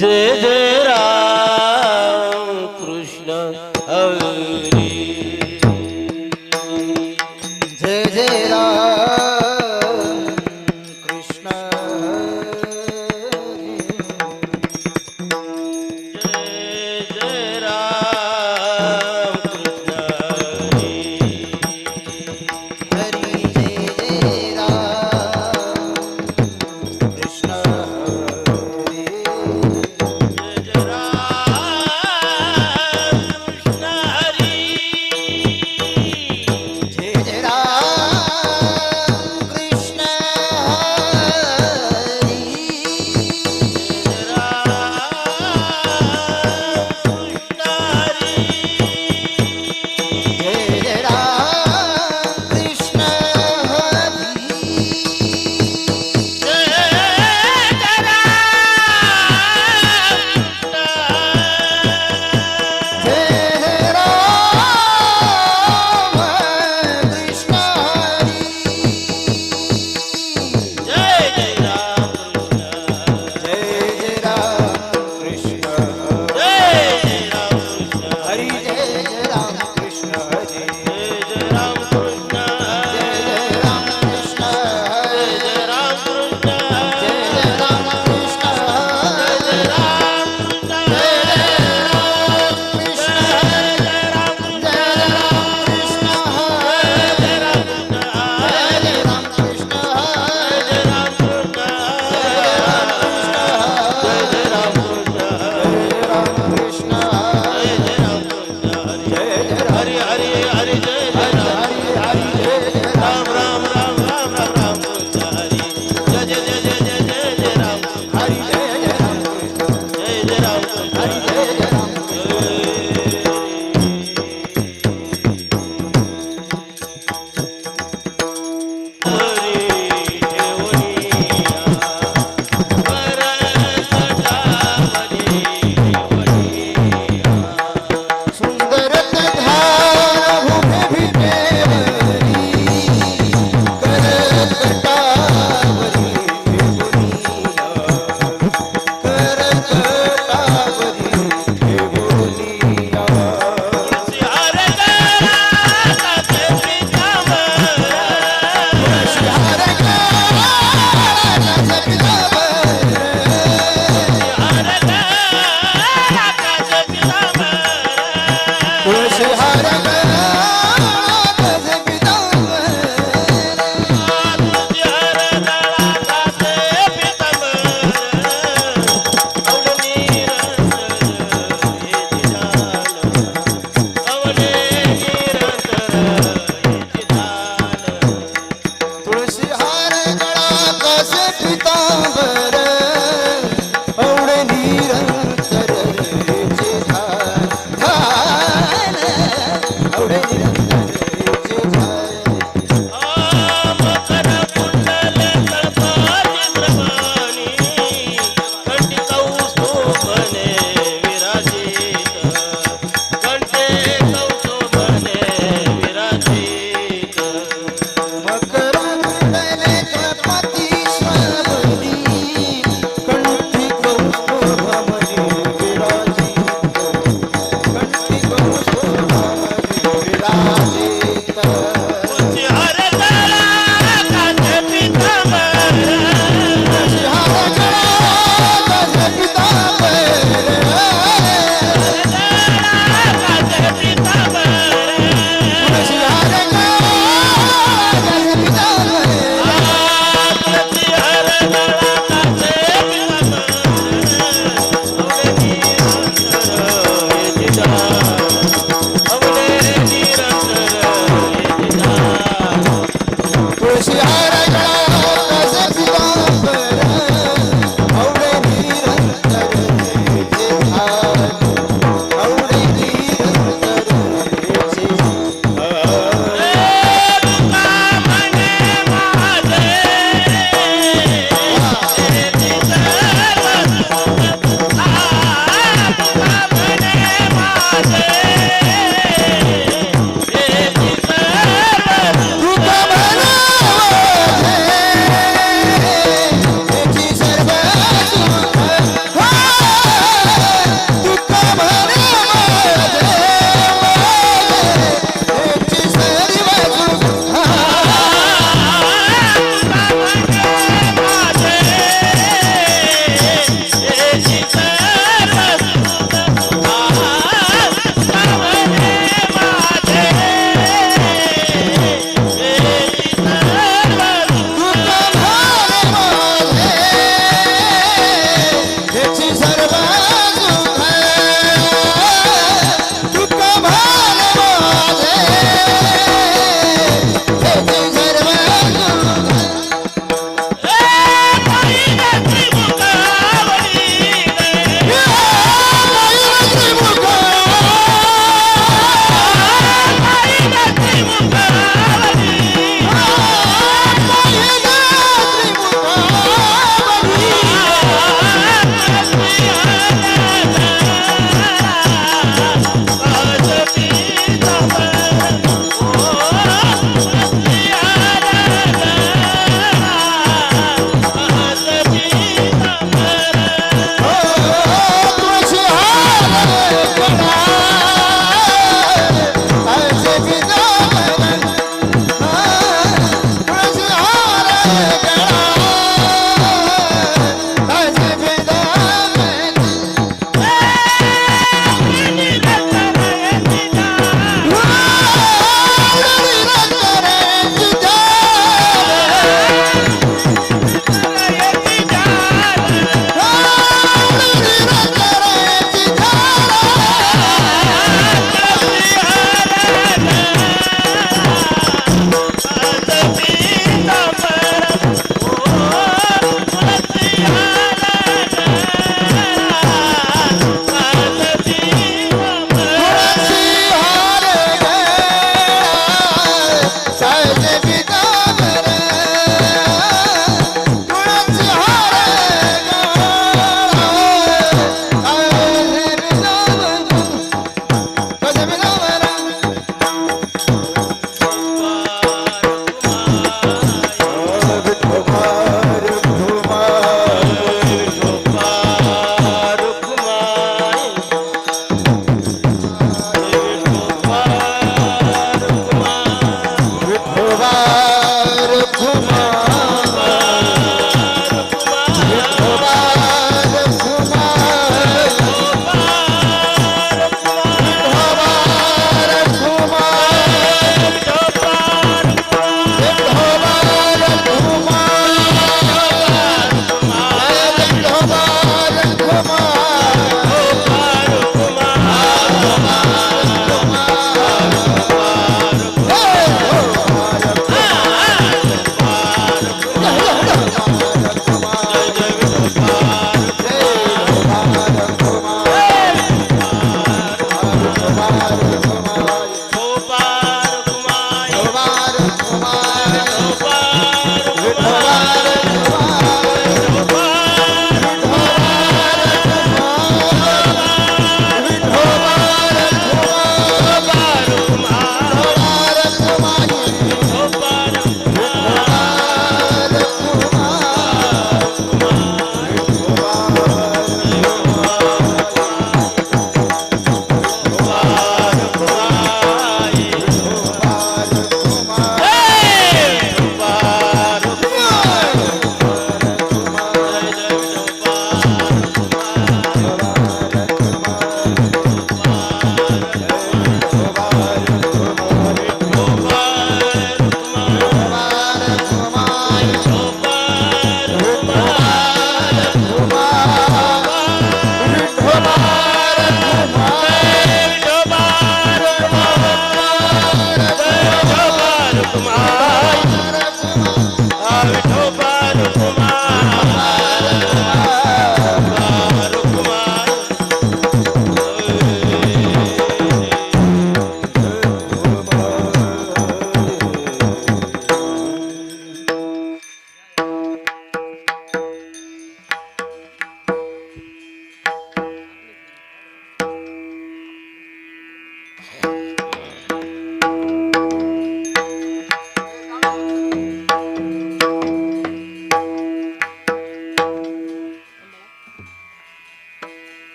जय जय राम कृष्ण हरी जय जय राम कृष्ण जय जय राम कृष्ण हरी जय जय राम कृष्ण हरी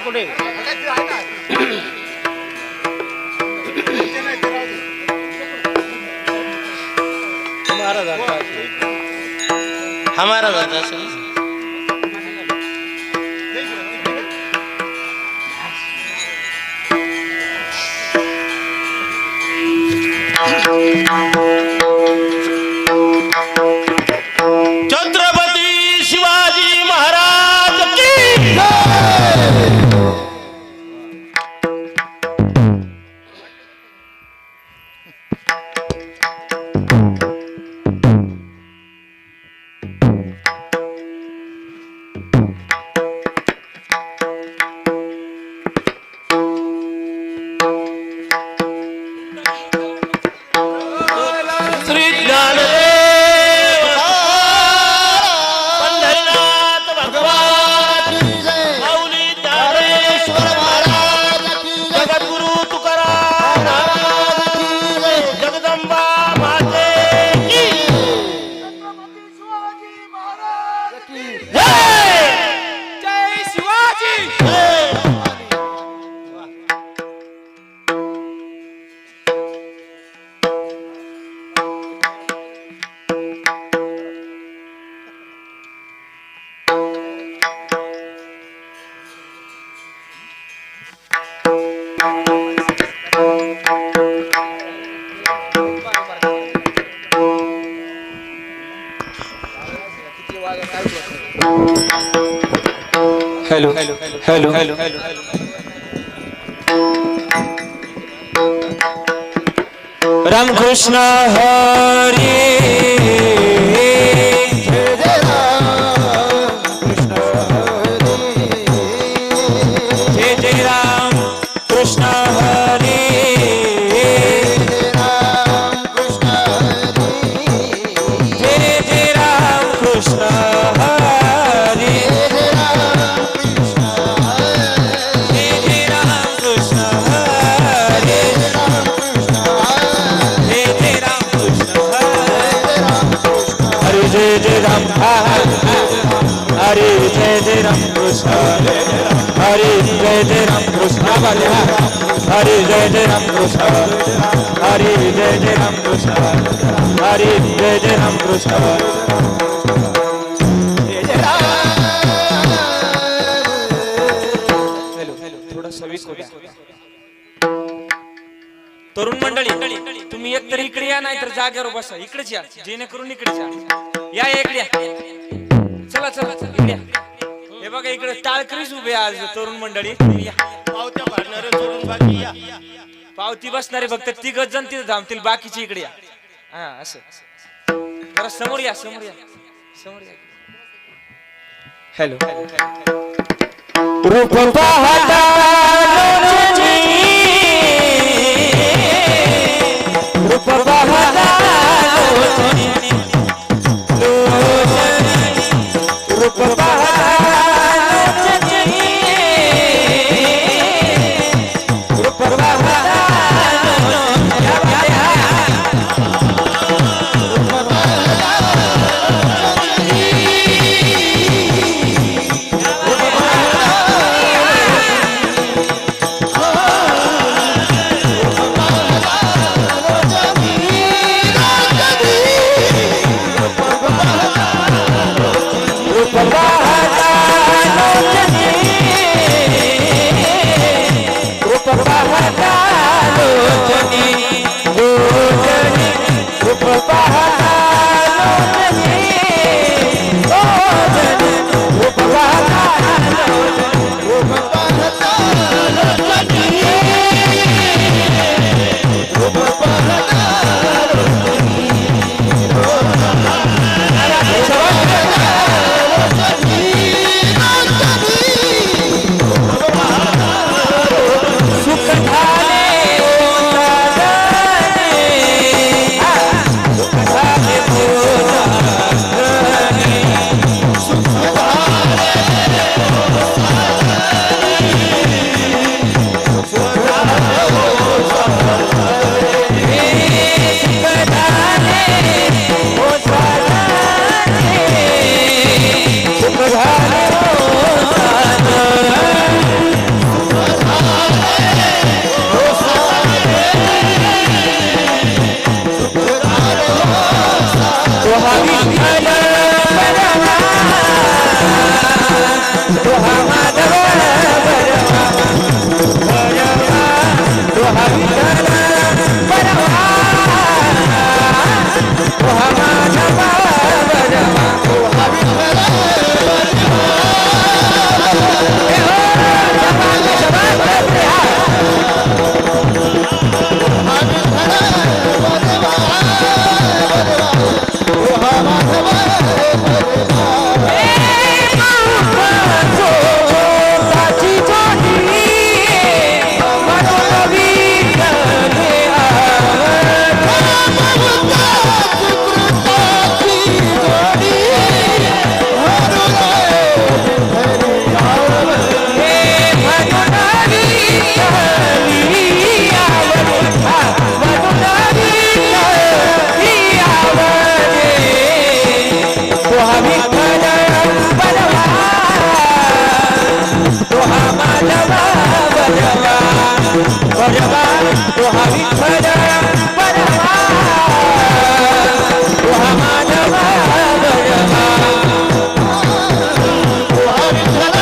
कुठे महाराज हमारा जाता असेल छत्रपती शिवाजी महाराज की श्री ज्ञानदेव पंढरीनाथ भगवान माऊली ज्ञानेश्वर महाराज जगद्गुरु तुकाराम महाराज जगदंबा माते की जय जय Shivaji hello hello hello Ramkrishna Hari जय जय राम कृष्ण हरी जय जय राम कृष्ण हरी जय जय राम कृष्ण हरी जय जय राम कृष्ण हरे जय जय राम हरे जय जय राम कृष्ण हरे जय जय राम कृष्ण हरे जय जय राम कृष्ण हरे जय जय राम कृष्ण हरे जय जय राम कृष्ण थोड़ा सविक हो गया तरुण मंडळी तुम्ही एक तरी इकडे या नाही तर जागेवर बसा इकडेच या जेणेकरून इकडेच या या इकडे या चला चला चला इकडे या. हे बघा इकडे टाळकरीच उभे आज तरुण मंडळी तुम्ही या पावत्या भरणारे सोडून बाकी या पावती बसणारे फक्त तिघच जण तिथे थांबतील बाकीचे इकडे या हा असं जरा समोर या समोर या समोर या हॅलो रूप पाहता लोचनी, रूप पाहता लोचनी, लोचनी, रूप पाहता लोचनी, रूप पाहता विठ्ठल बरवा तो हा माधव बरवा बरवा तो हा विठ्ठल बरवा तो हा माधव बरवा तो हा विठ्ठल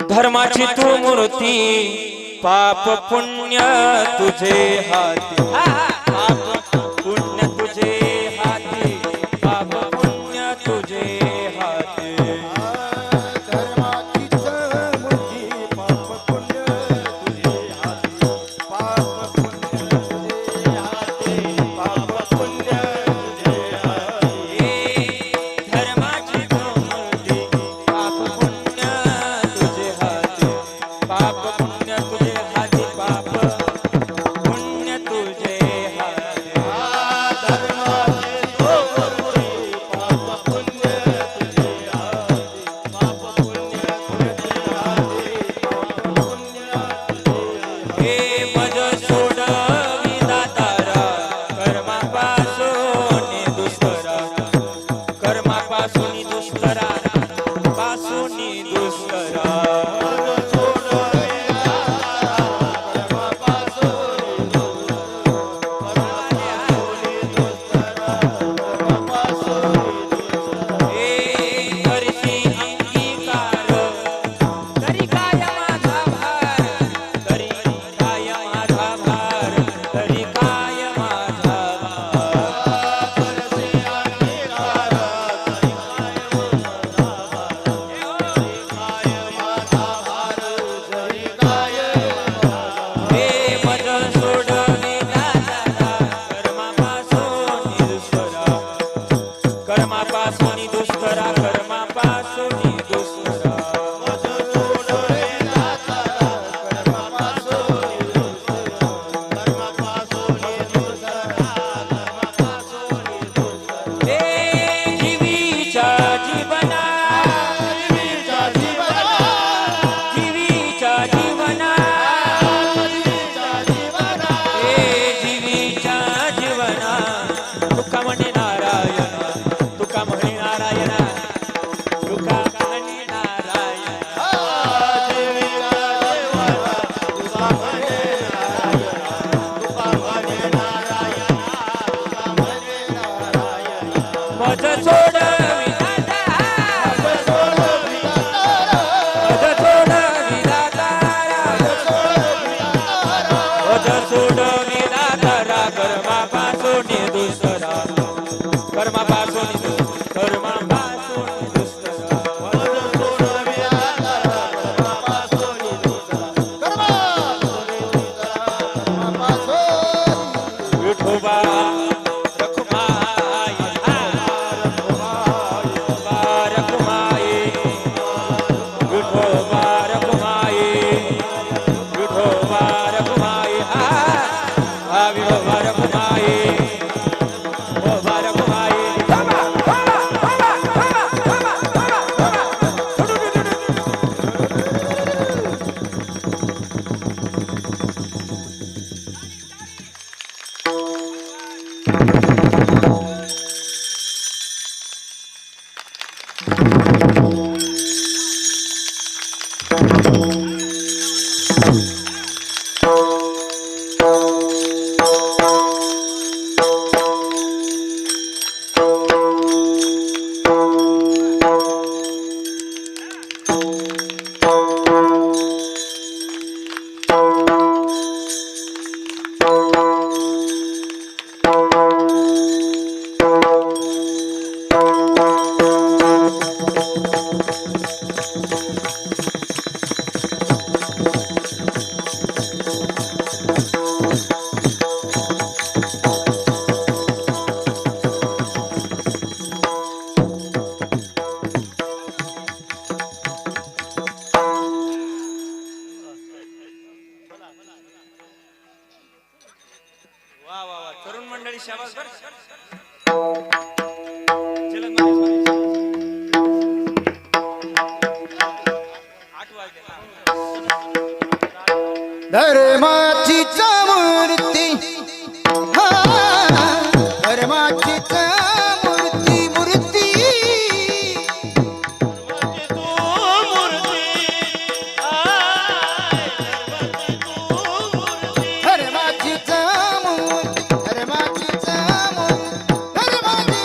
धर्माची तू मूर्ती पाप पुण्य तुझे हाती पाप पुण्य तुझे हाती पाप पुण्य तुझे हाती धर्माचीच मूर्ती पाप पुण्य तुझे हाती पाप पुण्य तुझे हाती पाप पुण्य तुझे हाती धर्माची तू मूर्ती पाप पुण्य तुझे हाती पाप पुण्य तुझे हाती पाप पुण्य तुझे पासूनी दुष्करा करशी अंगीकार तरी काय माझा भार तरी काय माझा भार तरी काय माझा हे मज सोडविला कर्मापासून दुष्करा कर्मापासून दुष्करा हे जीवीच्या जीवना जीवीच्या जीवना हे जीवीच्या जीवना तुका म्हणे नारायण तुका म्हणे नारायण तुका म्हणे नारायण मज सोड विधाता मज सोड विधातारा मज सोड विधातारा कर्मापासून दुसरा कर्मापासून कर्मापासून दुसरा विठोबा रखुमाई रखुमाई विठोबा रखुमाई विठोबा रखुमाई विठोबा रखुमाई विठोबा रखुमाई वा वा वा तरुण मंडळी शाबास बरं जलद मध्ये आठ वाजले धर्माचीच मूर्ती हा धर्माचीच मूर्ती मूर्ती धर्माचीच मूर्ती धर्माचीच मूर्ती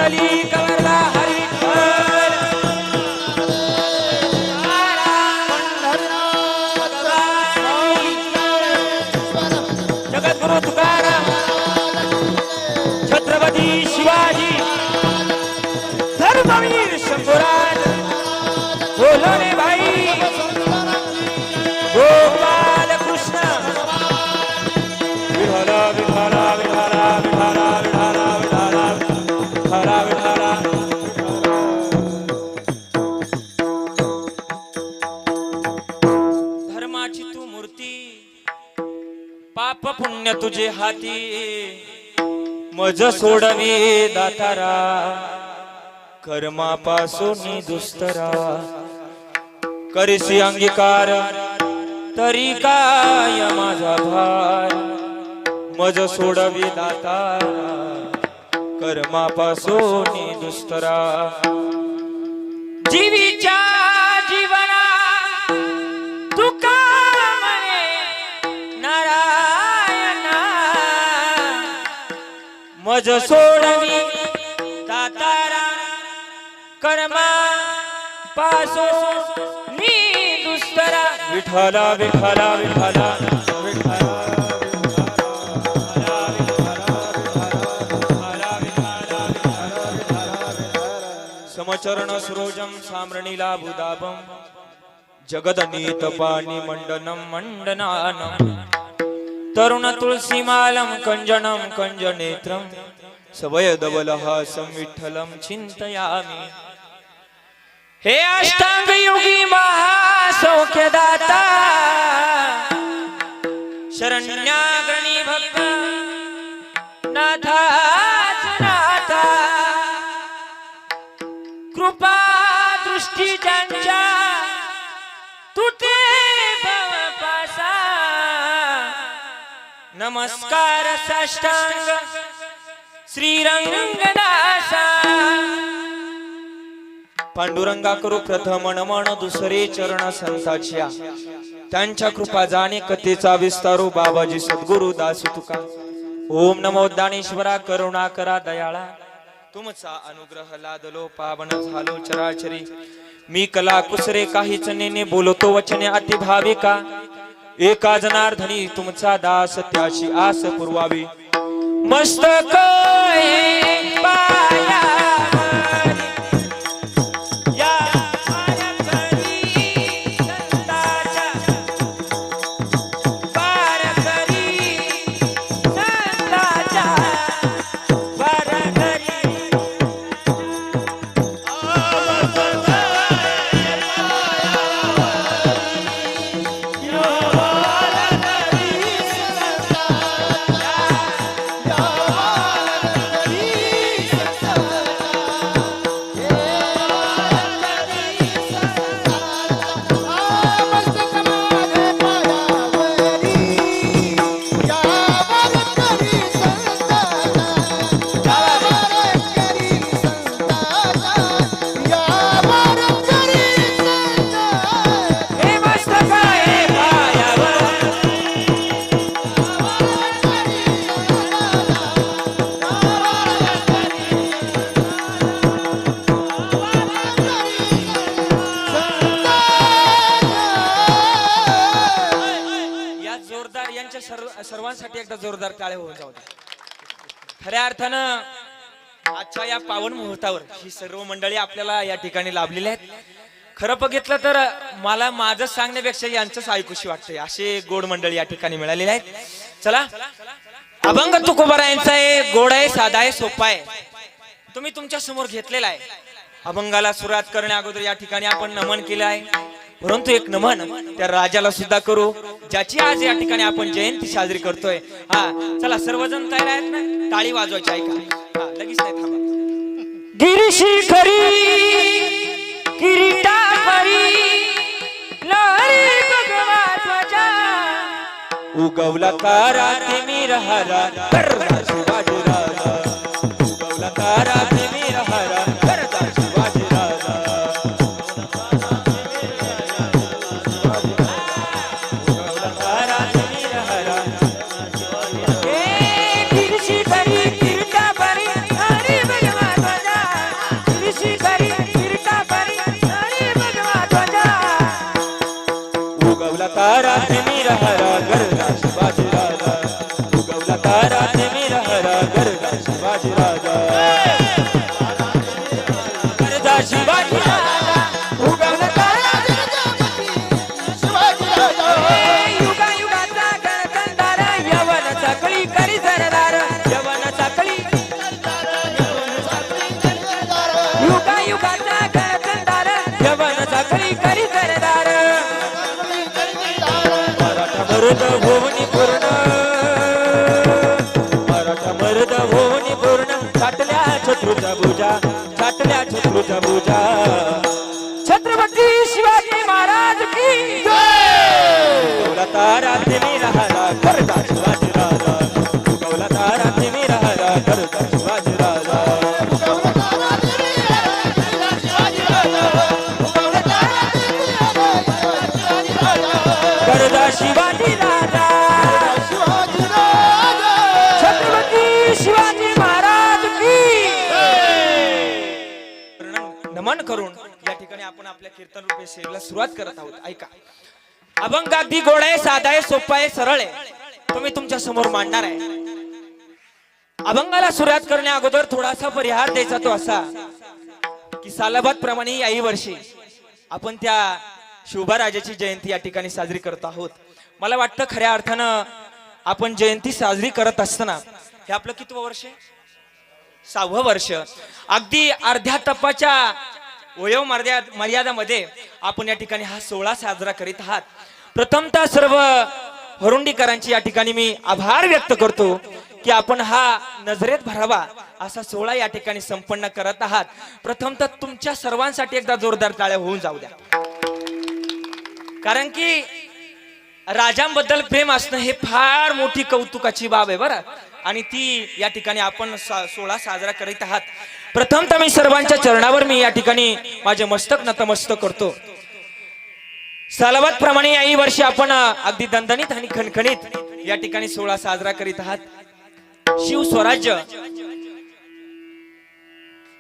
पुंडलिक वरदा हरी विठ्ठल जगद्गुरु तुकाराम छत्रपती शिवाजी धर्मवीर शंभूराज बोलोने भाई गोपाल कृष्ण विठला विठला विठला विठला विठला विठला विठला धर्माची तू मूर्ती पाप पुण्य तुझे हाती मज सोडवी दातारा कर्मापासून दुस्तरा करीसी अंगीकार तरी काय माझा भार मज सोडवी दातारा कर्मापासून दुस्तरा जीवीच्या जीवना तुका म्हणे नारायणा मज सोडवी दातारा कर्मा पासून दुस्तरा विठला विठला विठला समचरण सरोजम साम्रणीला बुदापम जगदनीत पाणी मंडनम मंडनानम तरुण तुलसीमालम कंजनम कंजनेत्रम सवय दवलहासं विठ्ठलं चिंतयामि हे अष्टांग योगी महासौख्यदाता शरण्याग्रणी भक्त नाथाच नाथा कृपा दृष्टी ज्यांच्या तुटे भवपासा नमस्कार साष्टांग श्रीरंगदासा पांडुरंगा करू प्रथम नमन दुसरे चरण संताच्या त्यांच्या कृपा जाणे कथेचा विस्तारू बाबाजी सद्गुरु दास तुका ओम नमो दानेश्वरा करुणा करा दयाळा तुमचा अनुग्रह लादलो पावन झालो चराचरी मी कला कुसरे काहीच नेने बोलतो वचने अति भाविका एका जनार्दनी तुमचा दास त्याची आस पुरवावी मस्तक पाया सर्वांसाठी एकदा जोरदार टाळे होऊन जाऊ द्या. खऱ्या अर्थानं आजच्या या पावन मुहूर्तावर ही सर्व मंडळी आपल्याला या ठिकाणी लाभलेली आहेत. खरं बघितलं तर मला माझं सांगण्यापेक्षा यांचंच ऐकूशी वाटतंय असे गोड मंडळी या ठिकाणी मिळालेले आहेत. चला अभंग तुकोबारायांचा आहे, गोड आहे, साधा आहे, सोपा आहे, तुम्ही तुमच्या समोर घेतलेला आहे. अभंगाला सुरुवात करण्या अगोदर या ठिकाणी आपण नमन केलं आहे, परंतु एक नमन त्या राजाला सुद्धा करू ज्याची आज या ठिकाणी आपण जयंती साजरी करतोय. हा चला सर्वजण तयार आहेत ना, टाळी वाजवायची ऐका. हा लगेच नाही थांबा. गिरीशिखरी किरीटावरी लहरी भगवा ध्वजा उगवला काराते मिरहरा करदा शिवाजी राजा उगवला काराते मिरहरा करदा शिवाजी राजा उगवला काराते मिरहरा ए गिरीशिखरी किरीटावरी लहरी भगवा ध्वजा पूजा छाटल्या छत्रूच्या पूजा छत्रपती शिवाजी महाराज की गौला तारा तिने राहला करता शिवाजी राजा गौला तारा तिने राहला करता शिवाजी राजा करता शिवाजी राजा छत्रपती शिवाजी महाराज की नमन करून या ठिकाणी आपण आपल्या कीर्तन रूपी सेवेला सुरुवात करत आहोत. ऐका, अभंग अगदी गोड आहे, साधा आहे, सोपा आहे, सरळ आहे. तुम्ही तुमच्या समोर मांडणार आहे. अभंगाला सुरुवात करण्या अगोदर थोडासा परिहार द्यायचा तो असा की सालाबाद प्रमाणे याही वर्षी आपण त्या शिवबाराजाची जयंती या ठिकाणी साजरी करत आहोत. मला वाटतं खऱ्या अर्थानं आपण जयंती साजरी करत असताना हे आपलं कितवं वर्ष आहे? 6वं वर्ष. अगदी अर्ध्या तपाच्या वयो मर्यादामध्ये आपण या ठिकाणी हा सोहळा साजरा करीत आहात. प्रथमतः सर्व हरुंडीकरांची या ठिकाणी मी आभार व्यक्त करतो की आपण हा नजरेत भरावा असा सोहळा या ठिकाणी संपन्न करत आहात. प्रथमतः तुमच्या सर्वांसाठी एकदा जोरदार टाळ्या होऊन जाऊ द्या. कारण की राजांबद्दल प्रेम असणं हे फार मोठी कौतुकाची बाब आहे बरं. आणि ती या ठिकाणी आपण सोहळा साजरा करीत आहात. प्रथमतः मी सर्वांच्या चरणावर मी या ठिकाणी माझे मस्तक नतमस्तक करतो. सालाबाद प्रमाणे याही वर्षी आपण अगदी दणदणीत आणि खणखणीत या ठिकाणी सोहळा साजरा करीत आहात. शिव स्वराज्य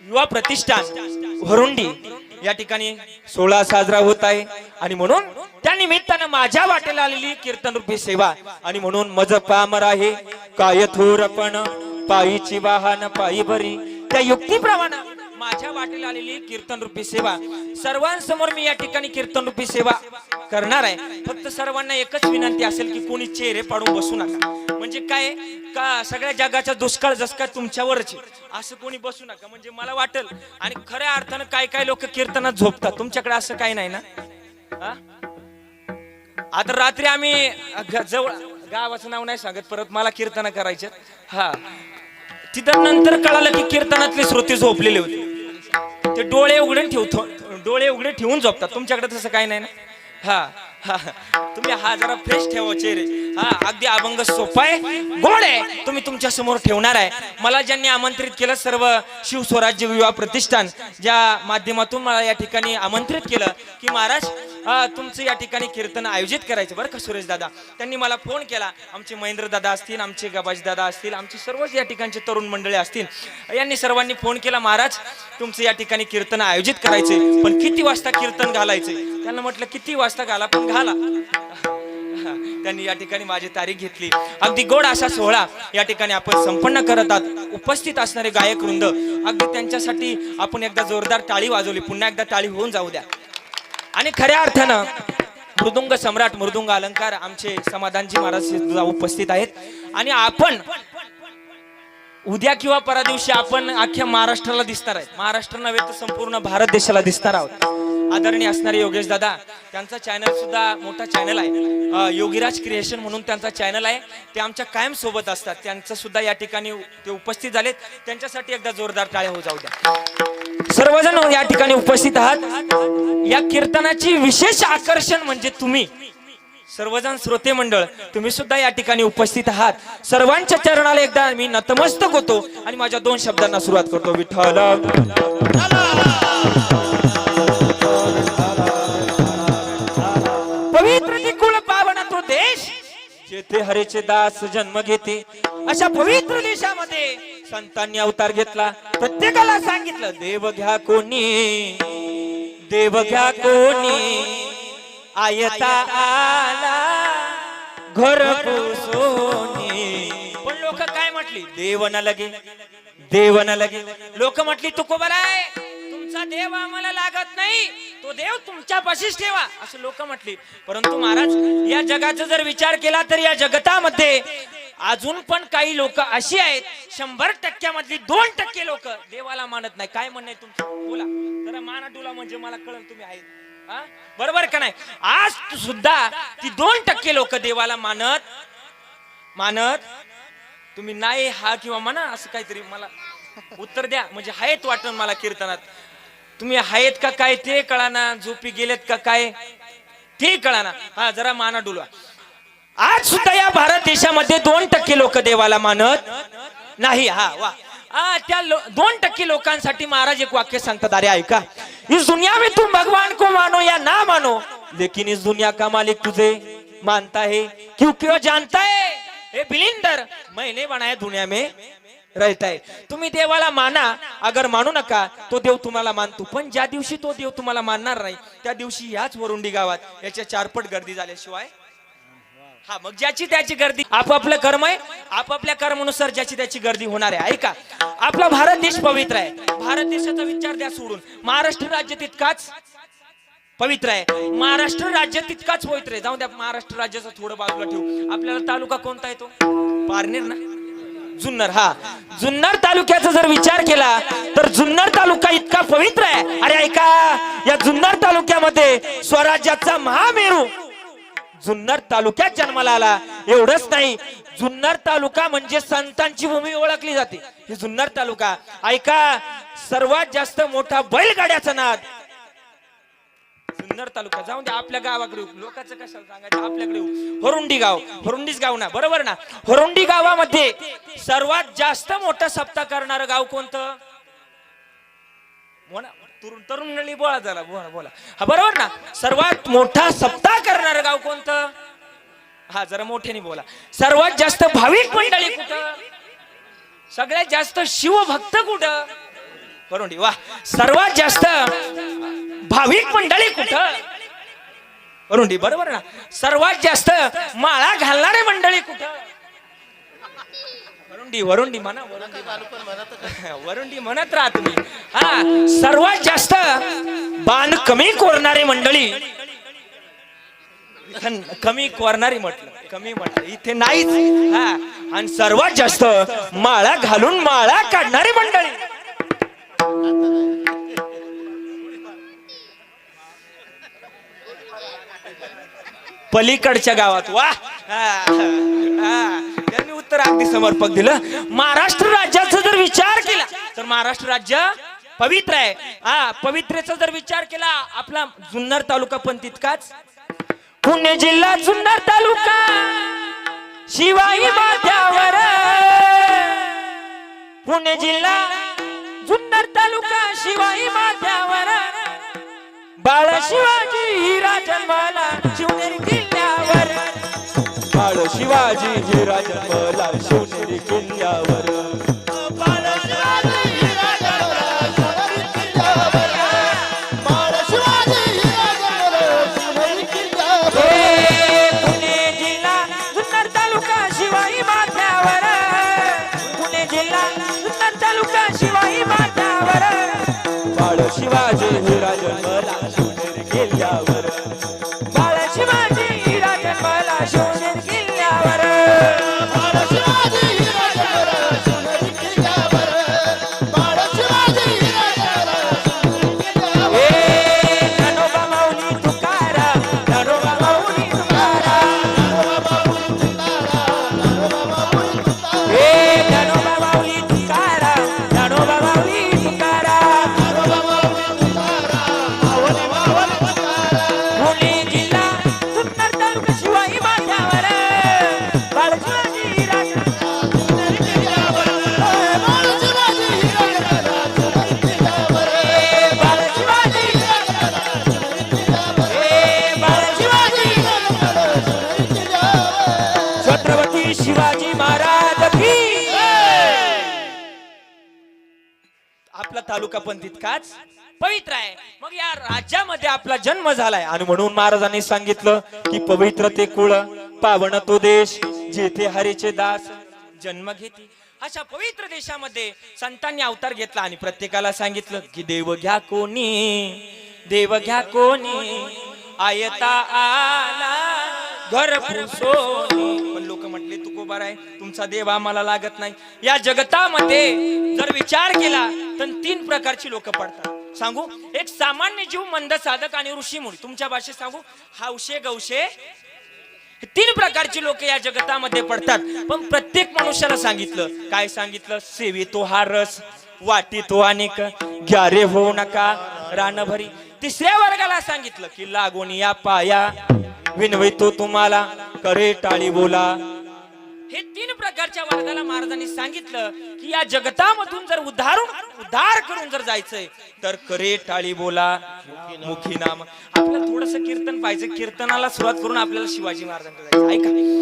युवा प्रतिष्ठान हरुंडी या ठिकाणी सोहळा साजरा होत आहे. आणि म्हणून त्या निमित्तानं माझ्या वाटेला आलेली कीर्तन रूपी सेवा आणि म्हणून मज पामर आहे काय थोरपण पायीची वाहन पायी बरी त्या युक्तीप्रमाणे माझ्या वाटेला आलेली कीर्तन रूपी सेवा सर्वांसमोर मी या ठिकाणी कीर्तन रूपी सेवा करणार आहे. फक्त सर्वांना एकच विनंती असेल की कोणी चेहरे पाडून बसू नका. म्हणजे काय का सगळ्या जगाचा दुष्काळ जस काय तुमच्यावरच असं कोणी बसू नका. म्हणजे मला वाटेल आणि खऱ्या अर्थानं काय काय लोक कीर्तनात झोपतात. तुमच्याकडे असं काही नाही ना? आता रात्री आम्ही जवळ गावाचं नाव नाही सांगत परत मला कीर्तन करायचं. हा तिथं नंतर कळालं की कीर्तनातले श्रोते झोपलेले होते. ते डोळे उघडे ठेवून झोपतात. तुमच्याकडे तसं काही नाही ना? हा हा तुम्ही हा जरा फ्रेश ठेवा चेहरे. हा अगदी अभंग सोपा आहे, गोड आहे, तुम्ही तुमच्या समोर ठेवणार आहे. मला ज्यांनी आमंत्रित केलं सर्व शिवस्वराज्य विवाह प्रतिष्ठान ज्या माध्यमातून मला या ठिकाणी आमंत्रित केलं की महाराज तुमचं या ठिकाणी कीर्तन आयोजित करायचं बरं का सुरेश दादा. त्यांनी मला फोन केला. आमचे महेंद्र दादा असतील, आमचे गबाज दादा असतील, आमचे सर्वच या ठिकाणचे तरुण मंडळी असतील, यांनी सर्वांनी फोन केला महाराज तुमचं या ठिकाणी कीर्तन आयोजित करायचे पण किती वाजता कीर्तन घालायचे. त्यांना म्हटलं किती वाजता घाला पण घाला. त्यांनी या ठिकाणी माझी तारीख घेतली. अगदी गोड असा सोहळा या ठिकाणी आपण संपन्न करत आहात. उपस्थित असणारे गायक वृंद अगदी त्यांच्यासाठी आपण एकदा जोरदार टाळी वाजवली. पुन्हा एकदा टाळी होऊन जाऊ द्या. आणि खऱ्या अर्थानं मृदुंग सम्राट मृदुंग अलंकार आमचे समाधानजी महाराज सुद्धा उपस्थित आहेत. आणि आपण उद्या किंवा परा दिवशी आपण अख्ख्या महाराष्ट्राला दिसणार आहे. महाराष्ट्र नव्हे तर संपूर्ण भारत देशाला दिसणार आहोत. आदरणीय असणारे योगेश दादा त्यांचा चॅनल सुद्धा मोठा चॅनल आहे. योगीराज क्रिएशन म्हणून त्यांचा चॅनल आहे. ते आमच्या कायम सोबत असतात. त्यांचं सुद्धा या ठिकाणी ते उपस्थित झालेत. त्यांच्यासाठी एकदा जोरदार टाळ्या होऊ जाऊ द्या. सर्वजण या ठिकाणी उपस्थित आहात. या कीर्तनाची विशेष आकर्षण म्हणजे तुम्ही सर्वजण श्रोते मंडळ तुम्ही सुद्धा या ठिकाणी उपस्थित आहात. सर्वांच्या चरणाला एकदा मी नतमस्तक होतो आणि माझ्या 2 शब्दांना सुरुवात करतो. विठ्ठल पवित्र कुळ पावन तो देश जेथे हरेचे दास जन्म घेते अशा पवित्र देशामध्ये संतांनी अवतार घेतला. प्रत्येकाला सांगितलं देव घ्या कोणी देव घ्या कोणी आयता आला घर पुसोनी. पण लोक काय म्हटली देव न लगे देव न लगे. लोक म्हटली तुकोबर आहे तुमचा देव आम्हाला लागत नाही तो देव तुमच्यापाशीच ठेवा असं लोक म्हटली. परंतु महाराज या जगाचा जर विचार केला तर या जगतामध्ये अजून पण काही लोक अशी आहेत 100% मधली 2% लोक देवाला मानत नाही. काय म्हणणं आहे तुमचं बोला जरा माना डुला म्हणजे मला कळलं तुम्ही आहेत. बरोबर का नाही? आज सुद्धा ती 2% लोक देवाला मानत तुम्ही नाही हा किंवा म्हणा असं काहीतरी मला उत्तर द्या म्हणजे आहेत वाटण मला कीर्तनात. तुम्ही आहेत का काय ते कळाना, झोपी गेलेत का काय ते कळाना. हा जरा माना डुलवा. आज सुद्धा या भारत देशामध्ये 2% लोक देवाला मानत नाही. हा वा. त्या 2% लोकांसाठी महाराज एक वाक्य सांगतात. अरे ऐका, इस दुनिया में तुम भगवान को मानो या ना मानो, लेकिन इस दुनिया का मालिक तुझे मानता है क्योंकि वो जानता है हे बिलिंदर मैंने बनाया दुनिया में रहता है. तुम्ही देवाला माना, अगर मानू नका तो देव तुम्हाला मानतो. पण ज्या दिवशी तो देव तुम्हाला मानणार नाही त्या दिवशी याच वरुंडी गावात याच्या 4 पट गर्दी झाल्याशिवाय. हा मग ज्याची त्याची गर्दी, आपापलं कर्म आहे, आपापल्या कर्मानुसार ज्याची त्याची गर्दी होणार आहे. ऐका, आपला भारत देश पवित्र आहे. भारत देशाचा विचार द्या सोडून. महाराष्ट्र राज्य तितकाच पवित्र आहे. महाराष्ट्र राज्य तितकाच पवित्र आहे. जाऊ द्या महाराष्ट्र राज्याचं थोडं बाजूला ठेवू. आपल्याला तालुका कोणता आहे तो? पारनेर ना, जुन्नर. हा जुन्नर तालुक्याचा जर विचार केला तर जुन्नर तालुका इतका पवित्र आहे. अरे ऐका, या जुन्नर तालुक्यामध्ये स्वराज्याचा महामेरू जुन्नर तालुक्यात जन्माला आला. एवढंच नाही, जुन्नर तालुका म्हणजे संतांची भूमी ओळखली जाते. हे जुन्नर तालुका. ऐका, सर्वात जास्त मोठा बैलगाड्याचा नाद जुन्नर तालुका. जाऊन द्या आपल्या गावाकडे, लोकांचं कशाला सांगायचं, आपल्याकडे हरुंडी गाव. हरुंडीच गाव ना, बरोबर ना. हरुंडी गावामध्ये सर्वात जास्त मोठा सप्ताह करणारं गाव कोणतं? तरुण मंडळी बोला, झाला बोला बोला. हा बरोबर ना. सर्वात मोठा सप्ताह करणारं गाव कोणतं? हा जरा मोठ्याने बोला. सर्वात जास्त भाविक मंडळी कुठं? सगळ्यात जास्त शिवभक्त कुठं? हरुंडी. वा. सर्वात जास्त भाविक मंडळी कुठं? हरुंडी. बरोबर ना. सर्वात जास्त माळा घालणारे मंडळी कुठं? वरुंडी. वरुंडी म्हणा, वरुंडी म्हणत राहा तुम्ही. हा सर्वात जास्त बाण कमी कोरणारी मंडळी, कमी कोरणारी म्हटलं, कमी म्हटलं इथे नाहीच. हा आणि सर्वात जास्त माळा घालून माळा काढणारी मंडळी. पलीकडच्या गावात. वा. त्यांनी उत्तर अगदी समर्पक दिलं. महाराष्ट्र राज्याचा जर विचार केला तर महाराष्ट्र राज्य पवित्र आहे. हा पवित्रेचा जर विचार केला, आपला जुन्नर तालुका पण तितकाच. पुणे जिल्हा जुन्नर तालुका शिवाई माथ्यावर. पुणे जिल्हा जुन्नर तालुका शिवाई माथ्यावर. बाळ शिवाजी राजन्माला शिवनेरी किल्ल्यावर. बाळ शिवाजी राजन्माला शिवनेरी किल्ल्यावर. बाळ शिवाजी राजन्माला शिवनेरी किल्ल्यावर. पुणे जिल्हा जुन्नर तालुका शिवाई माथ्यावर. पुणे जिल्हा जुन्नर तालुका शिवाई माथ्यावर. बाळ शिवाजी राजन्माला शिवनेरी किल्ल्यावर. बाळ शिवाजी राजन्माला शिवनेरी किल्ल्यावर. बाळ शिवाजी राजन्माला शिवनेरी किल्ल्यावर. बाळ शिवाजी राजन्माला शिवनेरी किल्ल्यावर. ए ज्ञानोबा माऊली तुकाराम, ज्ञानोबा माऊली तुकाराम, ज्ञानोबा माऊली तुकाराम, ज्ञानोबा माऊली तुकाराम. ए ज्ञानोबा माऊली तुकाराम, ज्ञानोबा माऊली तुकाराम, ज्ञानोबा माऊली तुकाराम, माऊली माऊली तुकाराम. पुणे जिल्हा जुन्नर तालुका शिवाई माथ्यावर. बाळ शिवाजी राजन्माला शिवनेरी किल्ल्यावर. बाळ शिवाजी राजन्माला शिवनेरी किल्ल्यावर. बाळ शिवाजी राजन्माला शिवनेरी किल्ल्यावर. बाळ शिवाजी राजन्माला शिवनेरी किल्ल्यावर. छत्रपती शिवाजी महाराज की. आपला तालुका पण तितकाच पवित्र आहे. मग या राज्यामध्ये आपला जन्म झालाय आणि म्हणून महाराजांनी सांगितलं की पवित्र ते कुळ, पावन तो देश, जेथे हरीचे दास जन्म घेती. अशा पवित्र देशामध्ये संतांनी अवतार घेतला आणि प्रत्येकाला सांगितलं की देव घ्या कोणी, देव घ्या कोणी, आयता आला घर पुसोनी. पण लोक म्हटले तुकोबार आहे, तुमचा देव आम्हाला लागत नाही. या जगतामध्ये जर विचार केला तर 3 प्रकारची लोक पडतात. सांगू, एक सामान्य जीव, मंद साधक आणि ऋषीमुनी. तुमच्या भाषेत सांगू, हावशे गवशे. 3 प्रकारची लोक या जगतामध्ये पडतात. पण प्रत्येक मनुष्याला सांगितलं, काय सांगितलं? सेवितो हा रस, वाटी तो अनेक घ्या रे होऊ नका रानभरी. तिसऱ्या वर्गाला सांगितलं की लागून या पाया विनवितो तुम्हाला करे टाळी बोला. हे 3 प्रकारच्या वर्गाला महाराजांनी सांगितलं की या जगतामधून जर उद्धार करून जर जायचंय तर करे टाळी बोला मुखी नाम. आपल्याला थोडस कीर्तन पाहिजे. कीर्तनाला सुरुवात करून आपल्याला शिवाजी महाराजांकडे जायचं. ऐका,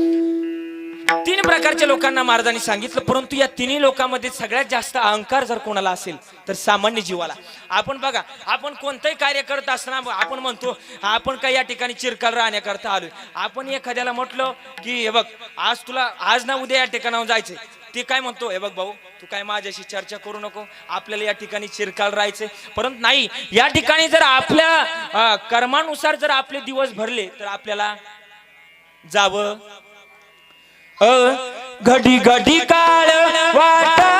3 प्रकारच्या लोकांना महाराजांनी सांगितलं. परंतु या 3 लोकांमध्ये सगळ्यात जास्त अहंकार जर कोणाला असेल तर सामान्य जीवाला. आपण बघा, आपण कोणतंही कार्य करत असताना आपण म्हणतो आपण काही या ठिकाणी चिरकाल राहण्याकरता आलोय. आपण एखाद्याला म्हटलं की हे बघ आज ना उद्या या ठिकाणावर जायचंय, ते काय म्हणतो, हे बघ भाऊ तू काय माझ्याशी चर्चा करू नको, आपल्याला या ठिकाणी चिरकाल राहायचंय. परंतु नाही, या ठिकाणी जर आपल्या कर्मानुसार जर आपले दिवस भरले तर आपल्याला जावं. घडी घडी काळ वाटा